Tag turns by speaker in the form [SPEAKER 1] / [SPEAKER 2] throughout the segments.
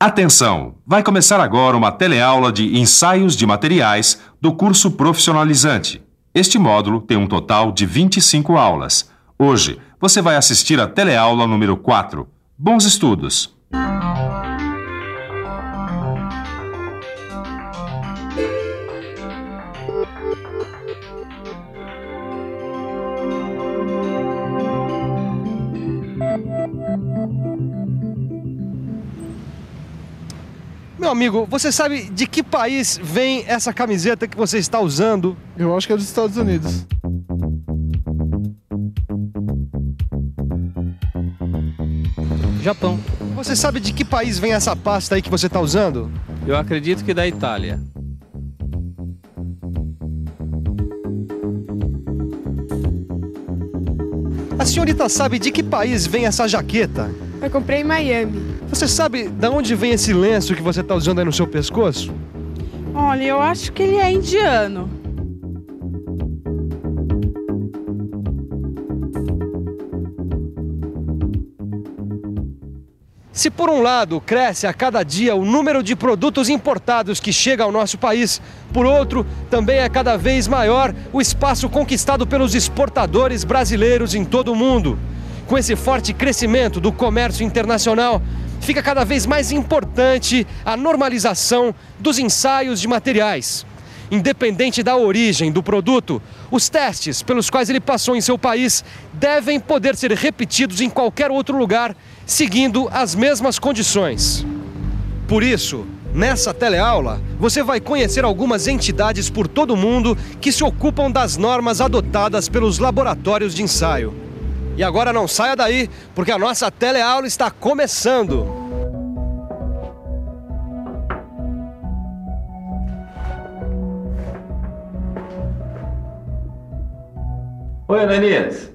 [SPEAKER 1] Atenção! Vai começar agora uma teleaula de ensaios de materiais do curso profissionalizante. Este módulo tem um total de 25 aulas. Hoje, você vai assistir a teleaula número 4. Bons estudos!
[SPEAKER 2] Meu amigo, você sabe de que país vem essa camiseta que você está usando?
[SPEAKER 3] Eu acho que é dos Estados Unidos.
[SPEAKER 4] Japão.
[SPEAKER 2] Você sabe de que país vem essa pasta aí que você está usando?
[SPEAKER 4] Eu acredito que da Itália.
[SPEAKER 2] A senhorita sabe de que país vem essa jaqueta?
[SPEAKER 5] Eu comprei em Miami.
[SPEAKER 2] Você sabe de onde vem esse lenço que você está usando aí no seu pescoço?
[SPEAKER 5] Olha, eu acho que ele é indiano.
[SPEAKER 2] Se por um lado cresce a cada dia o número de produtos importados que chega ao nosso país, por outro, também é cada vez maior o espaço conquistado pelos exportadores brasileiros em todo o mundo. Com esse forte crescimento do comércio internacional, fica cada vez mais importante a normalização dos ensaios de materiais. Independente da origem do produto, os testes pelos quais ele passou em seu país devem poder ser repetidos em qualquer outro lugar, seguindo as mesmas condições. Por isso, nessa teleaula, você vai conhecer algumas entidades por todo o mundo que se ocupam das normas adotadas pelos laboratórios de ensaio. E agora não saia daí, porque a nossa teleaula está começando.
[SPEAKER 6] Oi, Ananias.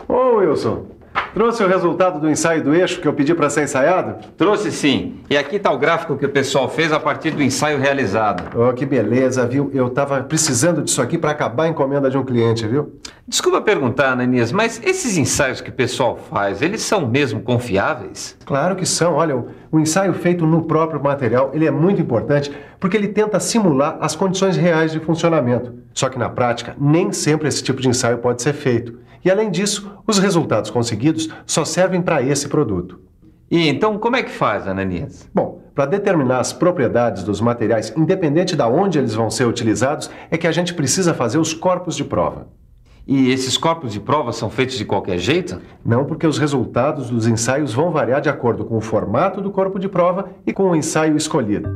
[SPEAKER 7] Ô, Wilson, trouxe o resultado do ensaio do eixo que eu pedi para ser ensaiado?
[SPEAKER 6] Trouxe sim. E aqui está o gráfico que o pessoal fez a partir do ensaio realizado.
[SPEAKER 7] Oh, que beleza, viu? Eu tava precisando disso aqui para acabar a encomenda de um cliente, viu?
[SPEAKER 6] Desculpa perguntar, Ananias, mas esses ensaios que o pessoal faz, eles são mesmo confiáveis?
[SPEAKER 7] Claro que são. Olha, o ensaio feito no próprio material, ele é muito importante porque ele tenta simular as condições reais de funcionamento. Só que na prática, nem sempre esse tipo de ensaio pode ser feito. E além disso, os resultados conseguidos só servem para esse produto.
[SPEAKER 6] E então como é que faz, Ananias?
[SPEAKER 7] Bom, para determinar as propriedades dos materiais, independente de onde eles vão ser utilizados, é que a gente precisa fazer os corpos de prova.
[SPEAKER 6] E esses corpos de prova são feitos de qualquer jeito?
[SPEAKER 7] Não, porque os resultados dos ensaios vão variar de acordo com o formato do corpo de prova e com o ensaio escolhido.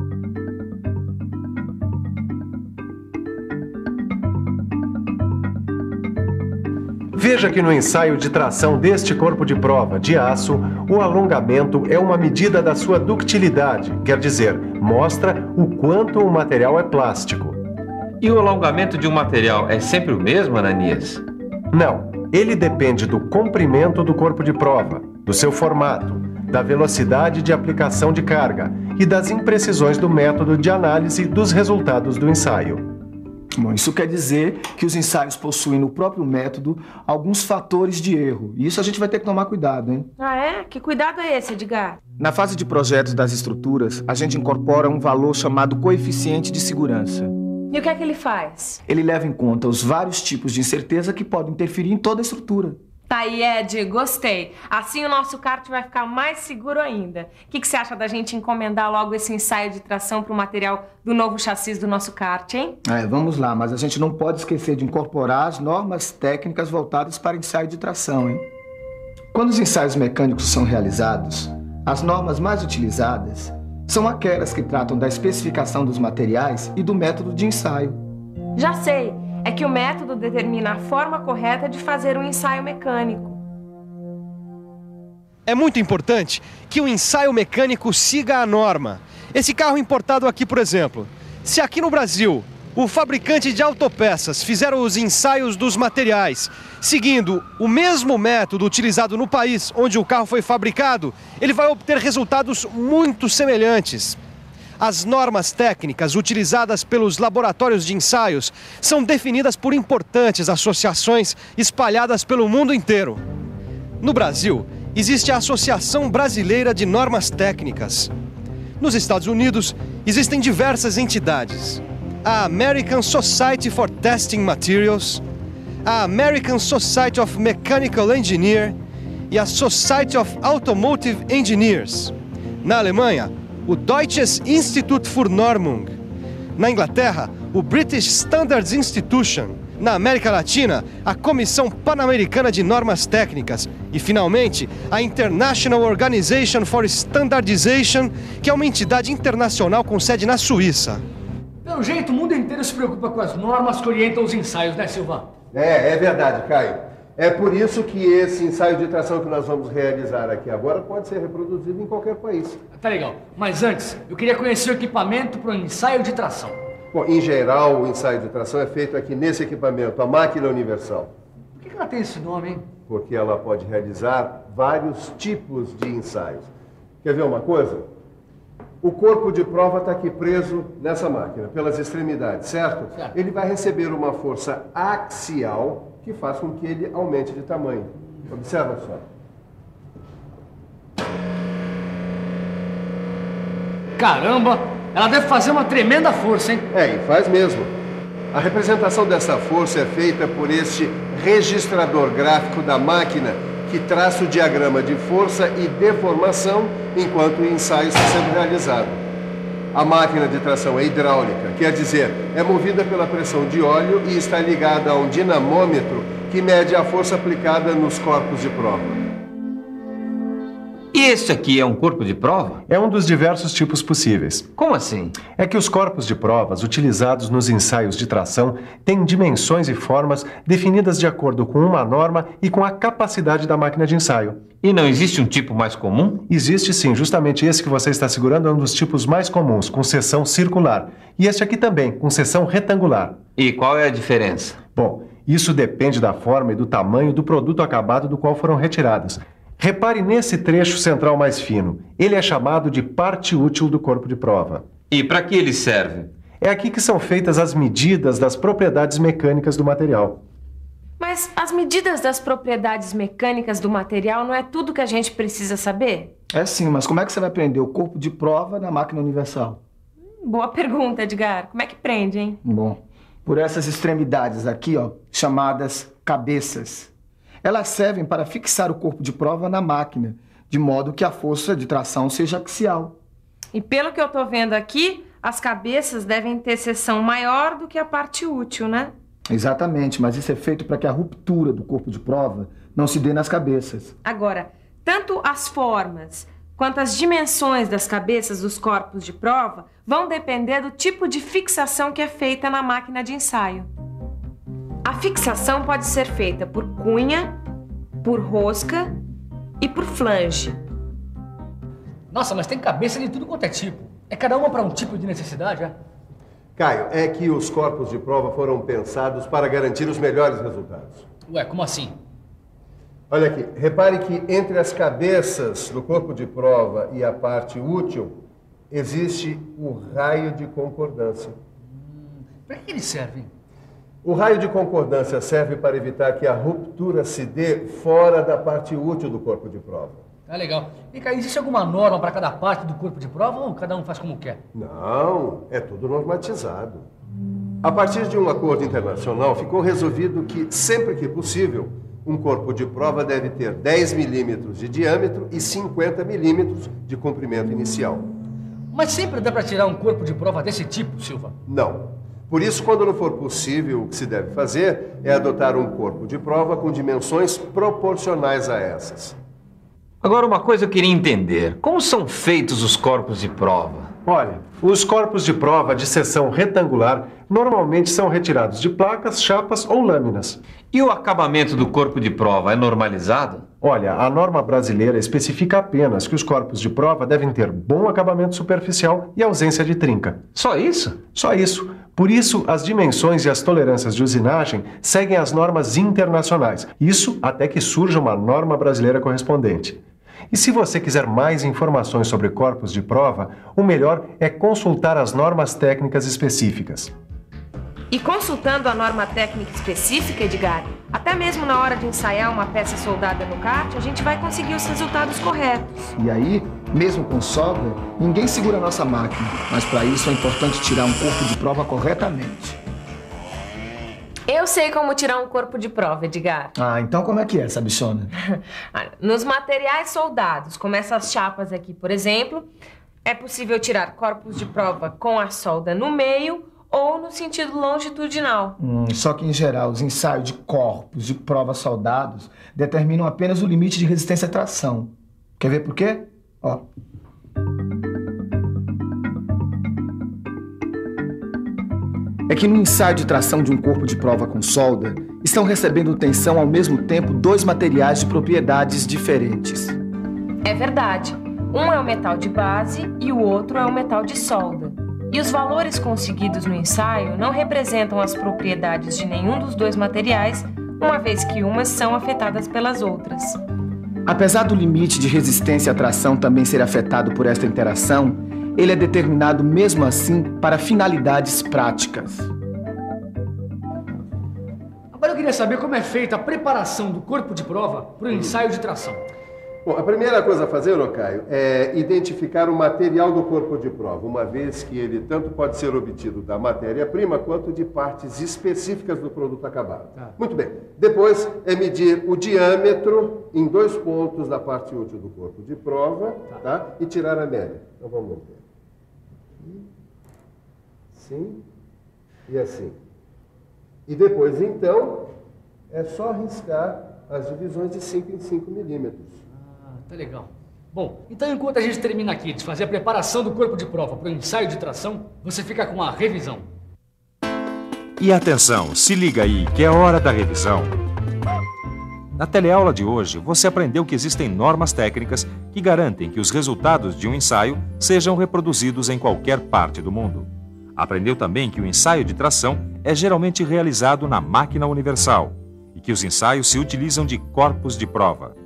[SPEAKER 7] Veja que no ensaio de tração deste corpo de prova de aço, o alongamento é uma medida da sua ductilidade, quer dizer, mostra o quanto o material é plástico.
[SPEAKER 6] E o alongamento de um material é sempre o mesmo, Ananias?
[SPEAKER 7] Não, ele depende do comprimento do corpo de prova, do seu formato, da velocidade de aplicação de carga e das imprecisões do método de análise dos resultados do ensaio.
[SPEAKER 8] Bom, isso quer dizer que os ensaios possuem no próprio método alguns fatores de erro. E isso a gente vai ter que tomar cuidado, hein?
[SPEAKER 9] Ah, é? Que cuidado é esse, Edgar?
[SPEAKER 8] Na fase de projetos das estruturas, a gente incorpora um valor chamado coeficiente de segurança.
[SPEAKER 9] E o que é que ele faz?
[SPEAKER 8] Ele leva em conta os vários tipos de incerteza que podem interferir em toda a estrutura.
[SPEAKER 9] Tá aí, Ed, gostei. Assim o nosso kart vai ficar mais seguro ainda. O que você acha da gente encomendar logo esse ensaio de tração para o material do novo chassi do nosso kart, hein?
[SPEAKER 8] Vamos lá, mas a gente não pode esquecer de incorporar as normas técnicas voltadas para ensaio de tração, hein? Quando os ensaios mecânicos são realizados, as normas mais utilizadas são aquelas que tratam da especificação dos materiais e do método de ensaio.
[SPEAKER 9] Já sei. É que o método determina a forma correta de fazer um ensaio mecânico.
[SPEAKER 2] É muito importante que o ensaio mecânico siga a norma. Esse carro importado aqui, por exemplo, se aqui no Brasil o fabricante de autopeças fizer os ensaios dos materiais seguindo o mesmo método utilizado no país onde o carro foi fabricado, ele vai obter resultados muito semelhantes. As normas técnicas utilizadas pelos laboratórios de ensaios são definidas por importantes associações espalhadas pelo mundo inteiro. No Brasil, existe a Associação Brasileira de Normas Técnicas. Nos Estados Unidos, existem diversas entidades. A American Society for Testing Materials, a American Society of Mechanical Engineers e a Society of Automotive Engineers. Na Alemanha, o Deutsches Institut für Normung. Na Inglaterra, o British Standards Institution. Na América Latina, a Comissão Pan-Americana de Normas Técnicas. E, finalmente, a International Organization for Standardization, que é uma entidade internacional com sede na Suíça.
[SPEAKER 10] Pelo jeito, o mundo inteiro se preocupa com as normas que orientam os ensaios, né, Silva?
[SPEAKER 7] É verdade, Caio. É por isso que esse ensaio de tração que nós vamos realizar aqui agora pode ser reproduzido em qualquer país.
[SPEAKER 10] Tá legal. Mas antes, eu queria conhecer o equipamento para o ensaio de tração.
[SPEAKER 7] Bom, em geral, o ensaio de tração é feito aqui nesse equipamento, a máquina universal.
[SPEAKER 10] Por que ela tem esse nome, hein?
[SPEAKER 7] Porque ela pode realizar vários tipos de ensaios. Quer ver uma coisa? O corpo de prova está aqui preso nessa máquina, pelas extremidades, certo?
[SPEAKER 10] Certo.
[SPEAKER 7] Ele vai receber uma força axial que faz com que ele aumente de tamanho. Observa só.
[SPEAKER 10] Caramba! Ela deve fazer uma tremenda força, hein?
[SPEAKER 7] E faz mesmo. A representação dessa força é feita por este registrador gráfico da máquina que traça o diagrama de força e deformação enquanto o ensaio está sendo realizado. A máquina de tração é hidráulica, quer dizer, é movida pela pressão de óleo e está ligada a um dinamômetro que mede a força aplicada nos corpos de prova.
[SPEAKER 6] E este aqui é um corpo de prova?
[SPEAKER 7] É um dos diversos tipos possíveis.
[SPEAKER 6] Como assim?
[SPEAKER 7] É que os corpos de provas utilizados nos ensaios de tração têm dimensões e formas definidas de acordo com uma norma e com a capacidade da máquina de ensaio.
[SPEAKER 6] E não existe um tipo mais comum?
[SPEAKER 7] Existe sim, justamente esse que você está segurando é um dos tipos mais comuns, com seção circular. E este aqui também, com seção retangular.
[SPEAKER 6] E qual é a diferença?
[SPEAKER 7] Bom, isso depende da forma e do tamanho do produto acabado do qual foram retiradas. Repare nesse trecho central mais fino. Ele é chamado de parte útil do corpo de prova.
[SPEAKER 6] E para que ele serve?
[SPEAKER 7] É aqui que são feitas as medidas das propriedades mecânicas do material.
[SPEAKER 9] Mas as medidas das propriedades mecânicas do material não é tudo que a gente precisa saber?
[SPEAKER 8] É sim, mas como é que você vai prender o corpo de prova na máquina universal?
[SPEAKER 9] Boa pergunta, Edgar. Como é que prende, hein?
[SPEAKER 8] Bom, por essas extremidades aqui, ó, chamadas cabeças. Elas servem para fixar o corpo de prova na máquina, de modo que a força de tração seja axial.
[SPEAKER 9] E pelo que eu tô vendo aqui, as cabeças devem ter seção maior do que a parte útil, né?
[SPEAKER 8] Exatamente, mas isso é feito para que a ruptura do corpo de prova não se dê nas cabeças.
[SPEAKER 9] Agora, tanto as formas quanto as dimensões das cabeças dos corpos de prova vão depender do tipo de fixação que é feita na máquina de ensaio. A fixação pode ser feita por cunha, por rosca e por flange.
[SPEAKER 10] Nossa, mas tem cabeça de tudo quanto é tipo. É cada uma para um tipo de necessidade, é?
[SPEAKER 7] Caio, é que os corpos de prova foram pensados para garantir os melhores resultados.
[SPEAKER 10] Ué, como assim?
[SPEAKER 7] Olha aqui, repare que entre as cabeças do corpo de prova e a parte útil, existe o raio de concordância.
[SPEAKER 10] Para que eles servem?
[SPEAKER 7] O raio de concordância serve para evitar que a ruptura se dê fora da parte útil do corpo de prova.
[SPEAKER 10] Tá legal. E cá, existe alguma norma para cada parte do corpo de prova ou cada um faz como quer?
[SPEAKER 7] Não, é tudo normatizado. A partir de um acordo internacional, ficou resolvido que, sempre que possível, um corpo de prova deve ter 10 milímetros de diâmetro e 50 milímetros de comprimento inicial.
[SPEAKER 10] Mas sempre dá para tirar um corpo de prova desse tipo, Silva?
[SPEAKER 7] Não. Por isso, quando não for possível, o que se deve fazer é adotar um corpo de prova com dimensões proporcionais a essas.
[SPEAKER 6] Agora, uma coisa eu queria entender. Como são feitos os corpos de prova?
[SPEAKER 7] Olha, os corpos de prova de seção retangular normalmente são retirados de placas, chapas ou lâminas.
[SPEAKER 6] E o acabamento do corpo de prova é normalizado?
[SPEAKER 7] Olha, a norma brasileira especifica apenas que os corpos de prova devem ter bom acabamento superficial e ausência de trinca.
[SPEAKER 6] Só isso?
[SPEAKER 7] Só isso. Por isso, as dimensões e as tolerâncias de usinagem seguem as normas internacionais. Isso até que surja uma norma brasileira correspondente. E se você quiser mais informações sobre corpos de prova, o melhor é consultar as normas técnicas específicas.
[SPEAKER 9] E consultando a norma técnica específica, Edgar, até mesmo na hora de ensaiar uma peça soldada no kart, a gente vai conseguir os resultados corretos.
[SPEAKER 8] E aí, mesmo com solda, ninguém segura a nossa máquina. Mas para isso é importante tirar um corpo de prova corretamente.
[SPEAKER 9] Eu sei como tirar um corpo de prova, Edgar.
[SPEAKER 8] Ah, então como é que é, sabichona?
[SPEAKER 9] Nos materiais soldados, como essas chapas aqui, por exemplo, é possível tirar corpos de prova com a solda no meio ou no sentido longitudinal.
[SPEAKER 8] Só que, em geral, os ensaios de corpos de prova soldados determinam apenas o limite de resistência à tração. Quer ver por quê? Ó. É que no ensaio de tração de um corpo de prova com solda, estão recebendo tensão ao mesmo tempo dois materiais de propriedades diferentes.
[SPEAKER 9] É verdade. Um é o metal de base e o outro é o metal de solda. E os valores conseguidos no ensaio não representam as propriedades de nenhum dos dois materiais, uma vez que umas são afetadas pelas outras.
[SPEAKER 8] Apesar do limite de resistência à tração também ser afetado por esta interação, ele é determinado mesmo assim para finalidades práticas.
[SPEAKER 10] Agora eu queria saber como é feita a preparação do corpo de prova para o ensaio de tração.
[SPEAKER 7] Bom, a primeira coisa a fazer, ô Caio, é identificar o material do corpo de prova, uma vez que ele tanto pode ser obtido da matéria-prima quanto de partes específicas do produto acabado. Muito bem. Depois é medir o diâmetro em 2 pontos da parte útil do corpo de prova, tá? E tirar a média. Então vamos manter. Assim e assim. E depois, então, é só riscar as divisões de 5 em 5 milímetros.
[SPEAKER 10] Tá legal. Bom, então enquanto a gente termina aqui de fazer a preparação do corpo de prova para o ensaio de tração, você fica com a revisão.
[SPEAKER 1] E atenção, se liga aí que é hora da revisão. Na teleaula de hoje, você aprendeu que existem normas técnicas que garantem que os resultados de um ensaio sejam reproduzidos em qualquer parte do mundo. Aprendeu também que o ensaio de tração é geralmente realizado na máquina universal e que os ensaios se utilizam de corpos de prova.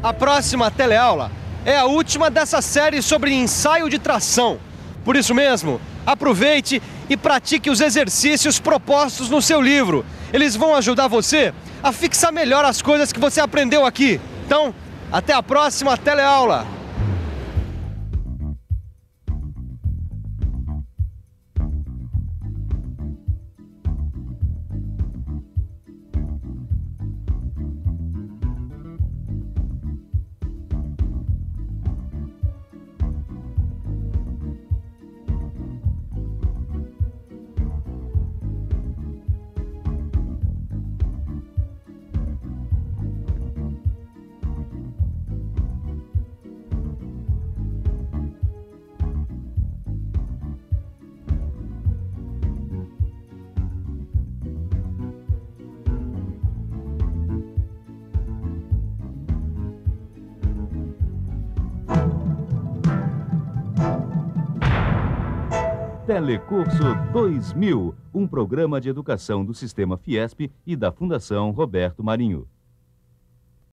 [SPEAKER 2] A próxima teleaula é a última dessa série sobre ensaio de tração. Por isso mesmo, aproveite e pratique os exercícios propostos no seu livro. Eles vão ajudar você a fixar melhor as coisas que você aprendeu aqui. Então, até a próxima teleaula!
[SPEAKER 11] Telecurso 2000, um programa de educação do Sistema Fiesp e da Fundação Roberto Marinho.